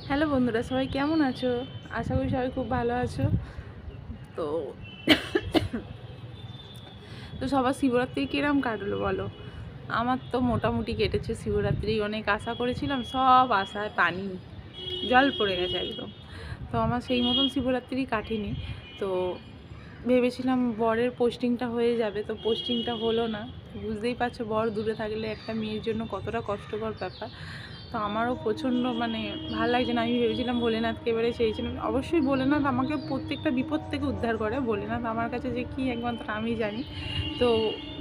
Hello বন্ধুরা, সবাই কেমন আছো? আশা করি সবাই খুব ভালো আছো। তো তো সবার শিবরাত্রি কিরম কাটলো বলো? আমার তো মোটামুটি কেটেছে শিবরাত্রি। অনেক আশা করেছিলাম, সব আশায় পানি, জল পড়ে গেছে একদম। তো আমার সেই মতন শিবরাত্রি কাটেনি। তো ভেবেছিলাম বরের পোস্টিংটা হয়ে যাবে, তো পোস্টিংটা হলো না। বুঝতেই পারছো বর দূরে থাকলে একটা মেয়ের জন্য কতটা কষ্টকর ব্যাপার। তো আমারও প্রচণ্ড ভালো লাগছে না। আমি ভেবেছিলাম ভোলেনাথকে এবারে চেয়েছিলাম। অবশ্যই ভোলেনাথ আমাকে প্রত্যেকটা বিপদ থেকে উদ্ধার করে। ভোলেনাথ আমার কাছে যে কী একমাত্র আমি জানি। তো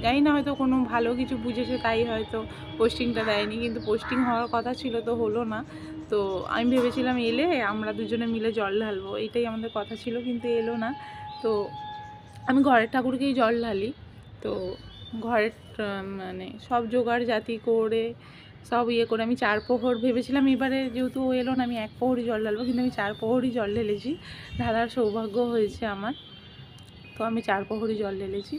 জানি না, হয়তো কোনো ভালো কিছু বুঝেছে তাই হয়তো পোস্টিংটা দেয়নি, কিন্তু পোস্টিং হওয়ার কথা ছিল, তো হলো না। তো আমি ভেবেছিলাম এলে আমরা দুজনে মিলে জল ঢালবো, এইটাই আমাদের কথা ছিল, কিন্তু এলো না। তো আমি ঘরের ঠাকুরকেই জল ঢালি। তো ঘরের সব জোগাড় জাতি করে সব করে আমি 4 প্রহর ভেবেছিলাম এবারে, যেহেতু ও এলো না, আমি 1 প্রহরই জল ঢালবো, কিন্তু আমি 4 প্রহরই জল ঢেলেছি। ঢালার সৌভাগ্য হয়েছে আমার। তো আমি 4 প্রহরই জল ঢেলেছি।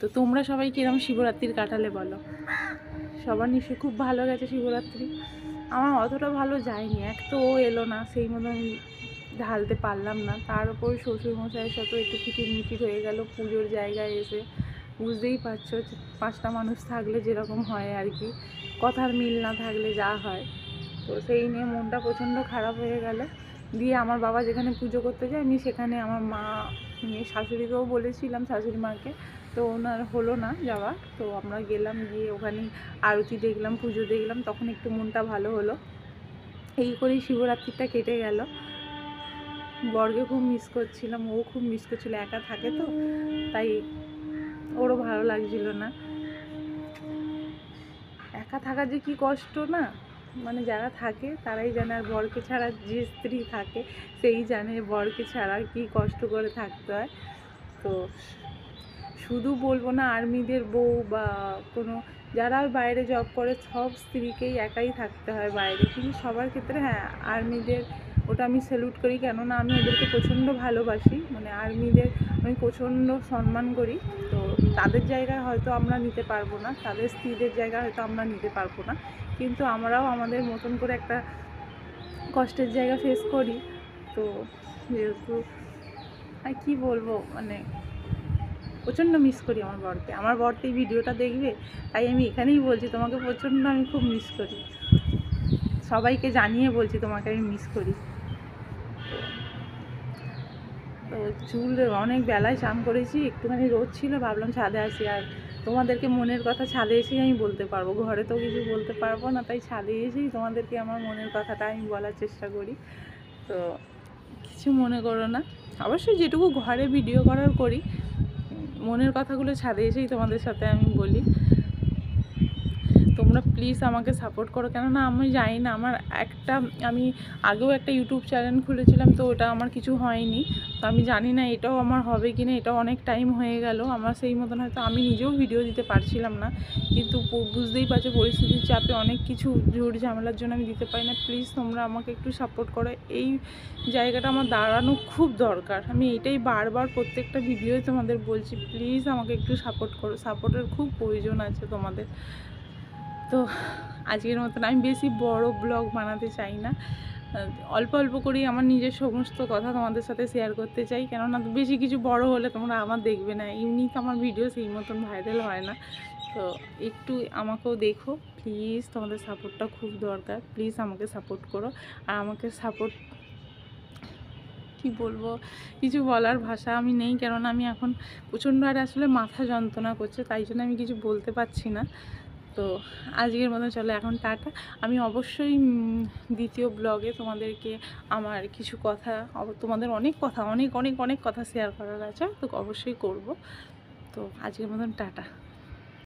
তো তোমরা সবাই কিরম শিবরাত্রির কাটালে বলো? সবার নিশ্চয়ই খুব ভালো গেছে শিবরাত্রি। আমার অতটা ভালো যায়নি। এক তো ও এলো না, সেই মতন ঢালতে পারলাম না। তার উপর শ্বশুরমশাইয়ের সাথে একটু কিটিরমিটির হয়ে গেল পুজোর জায়গায় এসে। বুঝতেই পারছো, 5টা মানুষ থাকলে যেরকম হয় আর কি, কথার মিল না থাকলে যা হয়। তো সেই নিয়ে মনটা প্রচণ্ড খারাপ হয়ে গেল। দিয়ে আমার বাবা যেখানে পুজো করতে যায়, আমি সেখানে আমার মা নিয়ে শাশুড়িকেও বলেছিলাম, শাশুড়ি মাকে। তো ওনার হলো না যাওয়া। তো আমরা গেলাম, গিয়ে ওখানে আরতি দেখলাম, পুজো দেখলাম, তখন একটু মনটা ভালো হলো। এই করেই শিবরাত্রিটা কেটে গেল। বরকে খুব মিস করছিলাম, ও খুব মিস করছিল। একা থাকে তো, তাই ওরও ভালো লাগছিল না। একা থাকার যে কী কষ্ট না, যারা থাকে তারাই জানে। আর বরকে ছাড়া যে স্ত্রী থাকে সেই জানে বরকে ছাড়া কী কষ্ট করে থাকতে হয়। তো শুধু বলবো না আর্মিদের বউ বা কোনো যারা বাইরে জব করে সব স্ত্রীকেই একাই থাকতে হয় বাইরে, কিন্তু সবার ক্ষেত্রে হ্যাঁ, আর্মিদের ওটা আমি স্যালুট করি, কেননা আমি ওদেরকে প্রচণ্ড ভালোবাসি। আর্মিদের আমি প্রচণ্ড সম্মান করি। তো তাদের জায়গায় হয়তো আমরা নিতে পারবো না, তাদের স্ত্রীদের জায়গায় হয়তো আমরা নিতে পারবো না, কিন্তু আমরাও আমাদের মতন করে একটা কষ্টের জায়গা ফেস করি। তো যেহেতু আর কী বলবো, প্রচণ্ড মিস করি আমার বরকে। আমার বর তো এই ভিডিওটা দেখবে, তাই আমি এখানেই বলছি তোমাকে প্রচণ্ড আমি খুব মিস করি। সবাইকে জানিয়ে বলছি তোমাকে আমি মিস করি। তো চুল অনেক বেলায় স্নান করেছি, একটুখানি রোদ ছিল, ভাবলাম ছাদে আসি। আর তোমাদেরকে মনের কথা ছাদে এসেই আমি বলতে পারবো, ঘরে তো কিছু বলতে পারবো না, তাই ছাদে এসেই তোমাদেরকে আমার মনের কথাটা আমি বলার চেষ্টা করি। তো কিছু মনে করো না, অবশ্যই যেটুকু ঘরে ভিডিও করার করি, মনের কথাগুলো ছাদে এসেই তোমাদের সাথে আমি বলি। তোমরা প্লিজ আমাকে সাপোর্ট করো, কেননা আমি জানি না, আমি আগেও একটা ইউটিউব চ্যানেল খুলেছিলাম, তো ওটা আমার কিছু হয়নি। তো আমি জানি না এটাও আমার হবে কি না। এটাও অনেক টাইম হয়ে গেল আমার, সেই মতন হয়তো আমি নিজেও ভিডিও দিতে পারছিলাম না, কিন্তু বুঝতেই পারছো পরিস্থিতির চাপে অনেক কিছু ঝুট ঝামেলার জন্য আমি দিতে পারি না। প্লিজ তোমরা আমাকে একটু সাপোর্ট করো, এই জায়গাটা আমার দাঁড়ানো খুব দরকার। আমি এইটাই বারবার প্রত্যেকটা ভিডিওয় তোমাদের বলছি, প্লিজ আমাকে একটু সাপোর্ট করো, সাপোর্টের খুব প্রয়োজন আছে তোমাদের। তো আজকের মতন আমি বেশি বড় ব্লগ বানাতে চাই না, অল্প অল্প করেই আমার নিজের সমস্ত কথা তোমাদের সাথে শেয়ার করতে চাই, কেননা বেশি কিছু বড় হলে তোমরা আমার দেখবে না। ইউনিক আমার ভিডিও সেই মতন ভাইরাল হয় না। তো একটু আমাকেও দেখো প্লিজ, তোমাদের সাপোর্টটা খুব দরকার। প্লিজ আমাকে সাপোর্ট করো। আর আমাকে সাপোর্ট, কি বলবো, কিছু বলার ভাষা আমি নেই, কেননা আমি এখন প্রচণ্ড আর আসলে মাথা যন্ত্রণা করছে, তাই জন্য আমি কিছু বলতে পারছি না। তো আজকের মতো চলো এখন টাটা। আমি অবশ্যই দ্বিতীয় ব্লগে তোমাদেরকে আমার কিছু কথা, তোমাদের অনেক কথা, অনেক অনেক অনেক কথা শেয়ার করার আছে, তো অবশ্যই করব। তো আজকের মতন টাটা।